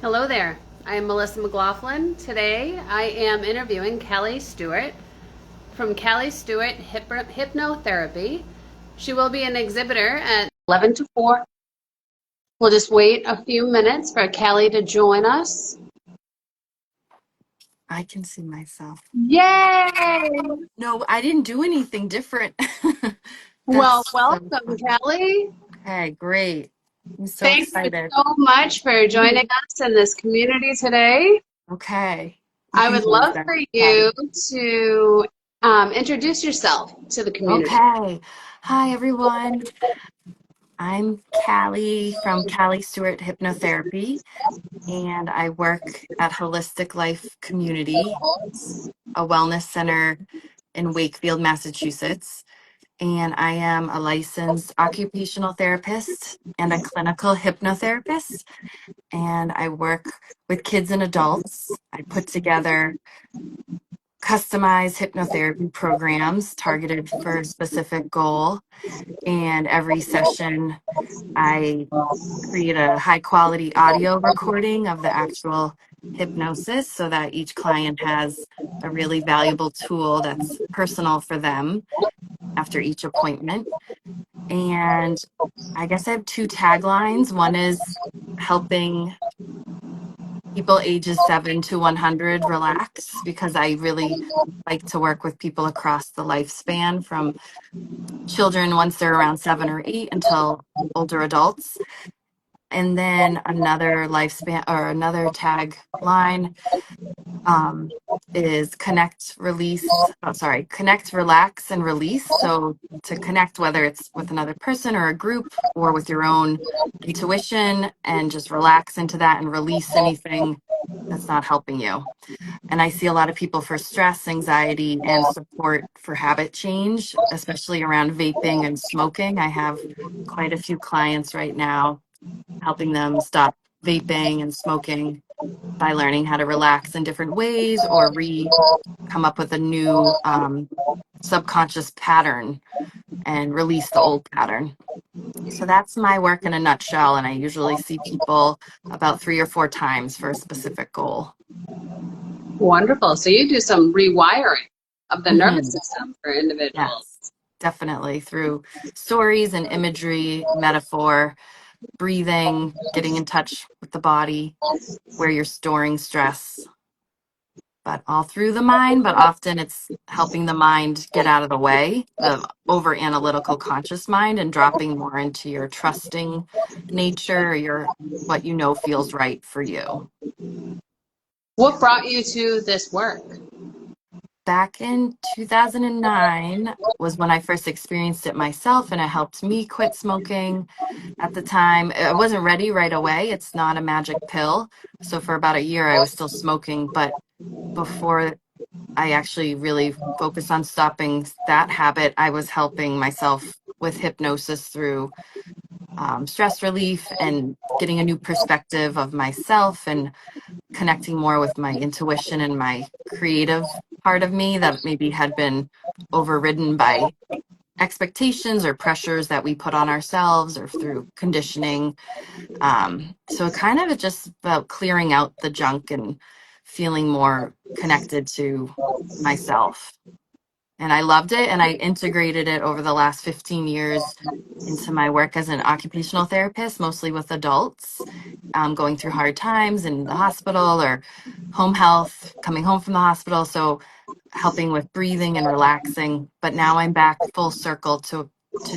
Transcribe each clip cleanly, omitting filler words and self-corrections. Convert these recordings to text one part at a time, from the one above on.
Hello there. I am Melissa McLaughlin. Today I am interviewing Callie Stewart from Callie Stewart Hypnotherapy. She will be an exhibitor at 11 to 4. We'll just wait a few minutes for Callie to join us. I can see myself. Yay! No, I didn't do anything different. Well, That's so welcome, fun. Callie. Okay, great. I'm so Thank you excited. so much for joining us in this community today. Okay, you I can would go love there. for Okay. you to introduce yourself to the community. Okay. Hi, everyone. I'm Callie from Callie Stewart Hypnotherapy, and I work at Holistic Life Community, a wellness center in Wakefield, Massachusetts. And I am a licensed occupational therapist and a clinical hypnotherapist. And I work with kids and adults. I put together customized hypnotherapy programs targeted for a specific goal. And every session, I create a high quality audio recording of the actual hypnosis so that each client has a really valuable tool that's personal for them after each appointment. And I guess I have two taglines. One is helping people ages 7 to 100 relax, because I really like to work with people across the lifespan, from children once they're around 7 or 8 until older adults. And then another lifespan or another tagline um, is connect, relax, and release. So to connect, whether it's with another person or a group or with your own intuition, and just relax into that and release anything that's not helping you. And I see a lot of people for stress, anxiety, and support for habit change, especially around vaping and smoking. I have quite a few clients right now helping them stop vaping and smoking by learning how to relax in different ways, or come up with a new subconscious pattern and release the old pattern. So that's my work in a nutshell. And I usually see people about 3 or 4 times for a specific goal. Wonderful. So you do some rewiring of the nervous Hmm. system for individuals. Yes, definitely, through stories and imagery, metaphor, breathing, getting in touch with the body where you're storing stress, but all through the mind. But often it's helping the mind get out of the way, the over analytical conscious mind, and dropping more into your trusting nature, your what you know feels right for you. What brought you to this work? Back in 2009 was when I first experienced it myself, and it helped me quit smoking. At the time, I wasn't ready right away. It's not a magic pill. So for about a year, I was still smoking. But before I actually really focused on stopping that habit, I was helping myself with hypnosis through stress relief and getting a new perspective of myself, and connecting more with my intuition and my creative part of me that maybe had been overridden by expectations or pressures that we put on ourselves or through conditioning. So it kind of just about clearing out the junk and feeling more connected to myself. And I loved it, and I integrated it over the last 15 years into my work as an occupational therapist, mostly with adults going through hard times in the hospital or home health, coming home from the hospital. So helping with breathing and relaxing. But now I'm back full circle to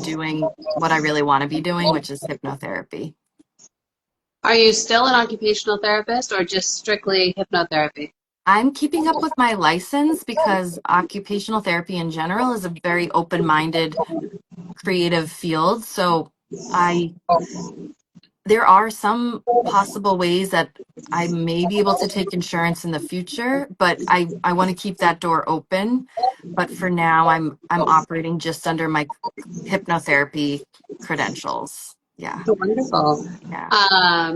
doing what I really want to be doing, which is hypnotherapy. Are you still an occupational therapist or just strictly hypnotherapy? I'm keeping up with my license, because occupational therapy in general is a very open-minded, creative field. So I there are some possible ways that I may be able to take insurance in the future, but I want to keep that door open. But for now, I'm operating just under my hypnotherapy credentials. Yeah, Wonderful. yeah.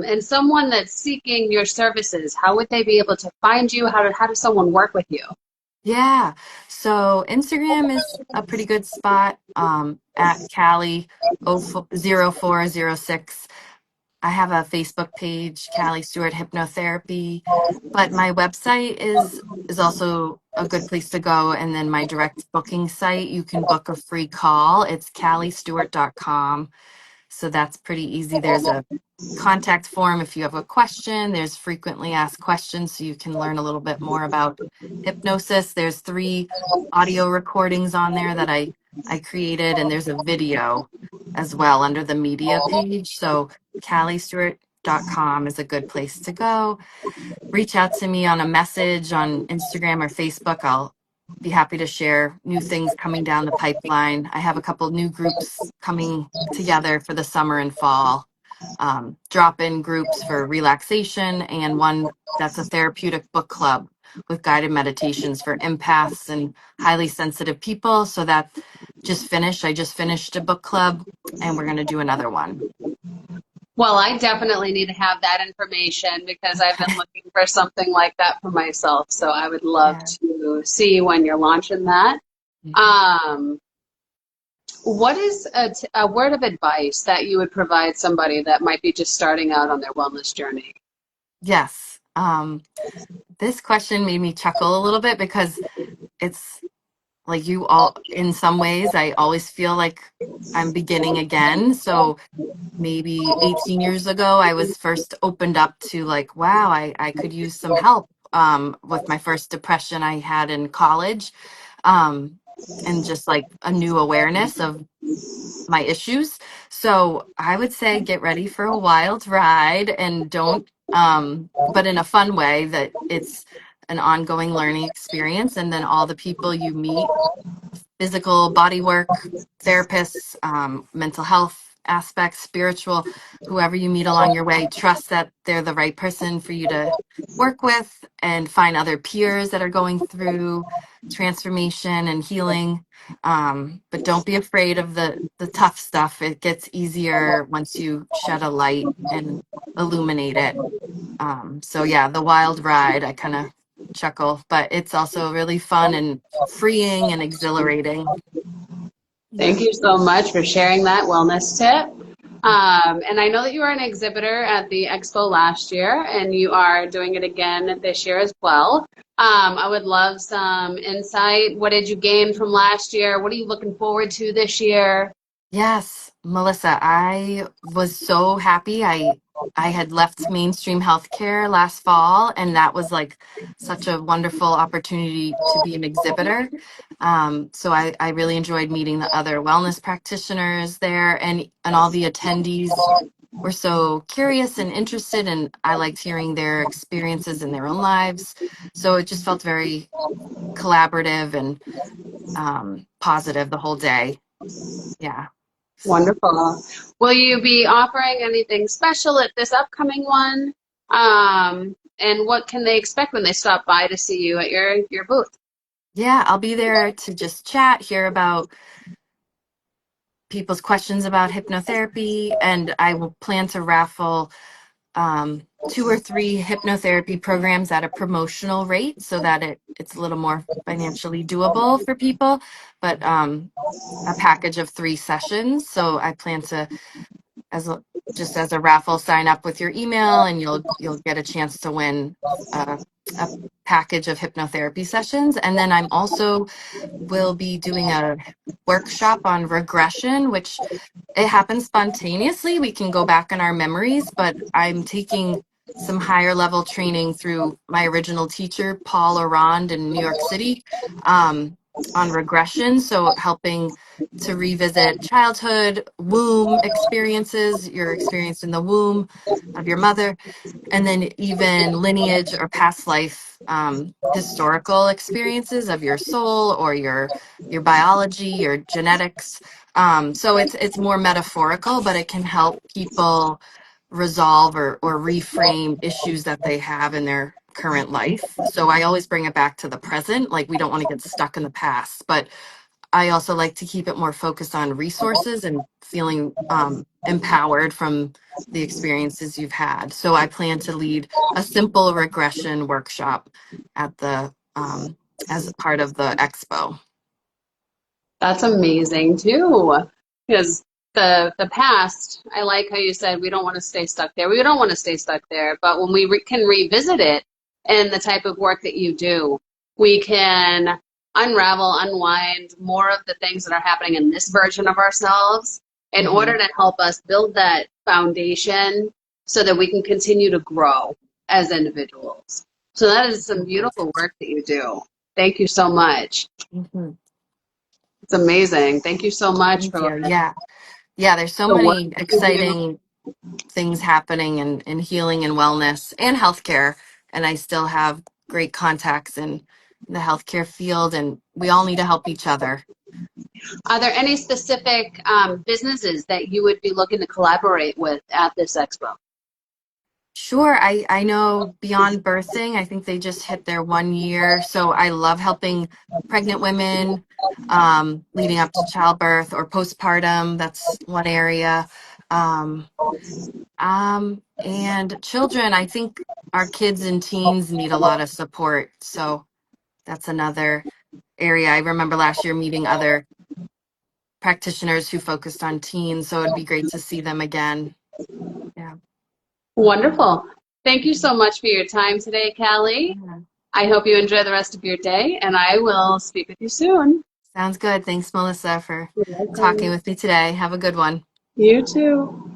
And someone that's seeking your services, how would they be able to find you? How does someone work with you? Yeah. So Instagram is a pretty good spot, at Callie 0406. I have a Facebook page, Callie Stewart Hypnotherapy, but my website is also a good place to go. And then my direct booking site, you can book a free call. It's calliestewart.com. So that's pretty easy. There's a contact form if you have a question. There's frequently asked questions so you can learn a little bit more about hypnosis. There's 3 audio recordings on there that I created, and there's a video as well under the media page. So calliestewart.com is a good place to go. Reach out to me on a message on Instagram or Facebook. I'll be happy to share new things coming down the pipeline. I have a couple new groups coming together for the summer and fall, drop-in groups for relaxation, and one that's a therapeutic book club with guided meditations for empaths and highly sensitive people. So that I just finished a book club, and we're going to do another one. Well, I definitely need to have that information because I've been Okay. looking for something like that for myself. So I would love Yeah. to see when you're launching that. Um, what is a word of advice that you would provide somebody that might be just starting out on their wellness journey? Yes. This question made me chuckle a little bit because it's like you all, in some ways, I always feel like I'm beginning again. So maybe 18 years ago, I was first opened up to like, wow, I could use some help with my first depression I had in college, um, and just like a new awareness of my issues. So I would say get ready for a wild ride and don't, but in a fun way, that it's an ongoing learning experience. And then all the people you meet, physical body work, therapists, mental health aspects, spiritual, whoever you meet along your way, trust that they're the right person for you to work with, and find other peers that are going through transformation and healing. But don't be afraid of the tough stuff. It gets easier once you shed a light and illuminate it. So yeah, the wild ride, I kind of chuckle, but it's also really fun and freeing and exhilarating. Thank Yeah. you so much for sharing that wellness tip. And I know that you were an exhibitor at the Expo last year, and you are doing it again this year as well. I would love some insight. What did you gain from last year? What are you looking forward to this year? Yes, Melissa, I was so happy. I had left mainstream healthcare last fall, and that was like such a wonderful opportunity to be an exhibitor. So I really enjoyed meeting the other wellness practitioners there, and all the attendees were so curious and interested, and I liked hearing their experiences in their own lives. So it just felt very collaborative and positive the whole day. Yeah. So. Wonderful. Will you be offering anything special at this upcoming one? And what can they expect when they stop by to see you at your booth? Yeah, I'll be there to just chat, hear about people's questions about hypnotherapy, and I will plan to raffle 2 or 3 hypnotherapy programs at a promotional rate so that it's a little more financially doable for people, but a package of 3 sessions. So I plan to, as a, just as a raffle, sign up with your email, and you'll get a chance to win a package of hypnotherapy sessions. And then I'm also will be doing a workshop on regression, which it happens spontaneously. We can go back in our memories, but I'm taking some higher level training through my original teacher, Paul Arand in New York City, on regression. So helping to revisit childhood, womb experiences, your experience in the womb of your mother, and then even lineage or past life, historical experiences of your soul or your biology, your genetics. So it's more metaphorical, but it can help people resolve or reframe issues that they have in their current life. So I always bring it back to the present. Like, we don't want to get stuck in the past, but I also like to keep it more focused on resources and feeling empowered from the experiences you've had. So I plan to lead a simple regression workshop at the as part of the expo. That's amazing too, because the past, I like how you said we don't want to stay stuck there. We don't want to stay stuck there, but when we can revisit it and the type of work that you do, we can unravel, unwind more of the things that are happening in this version of ourselves in Hmm. order to help us build that foundation so that we can continue to grow as individuals. So that is some beautiful work that you do. Thank you so much. Hmm. It's amazing. Thank you so much Thank for you. Yeah. Yeah, there's so the work many that you do. exciting things happening in healing and wellness and healthcare. And I still have great contacts in the healthcare field, and we all need to help each other. Are there any specific businesses that you would be looking to collaborate with at this expo? Sure. I know Beyond Birthing, I think they just hit their 1 year. So I love helping pregnant women leading up to childbirth or postpartum. That's one area. Um, and children, I think our kids and teens need a lot of support. So that's another area. I remember last year meeting other practitioners who focused on teens. So it'd be great to see them again. Yeah. Wonderful. Thank you so much for your time today, Callie. Yeah. I hope you enjoy the rest of your day, and I will speak with you soon. Sounds good. Thanks, Melissa, for You're talking welcome. with me today. Have a good one. You too.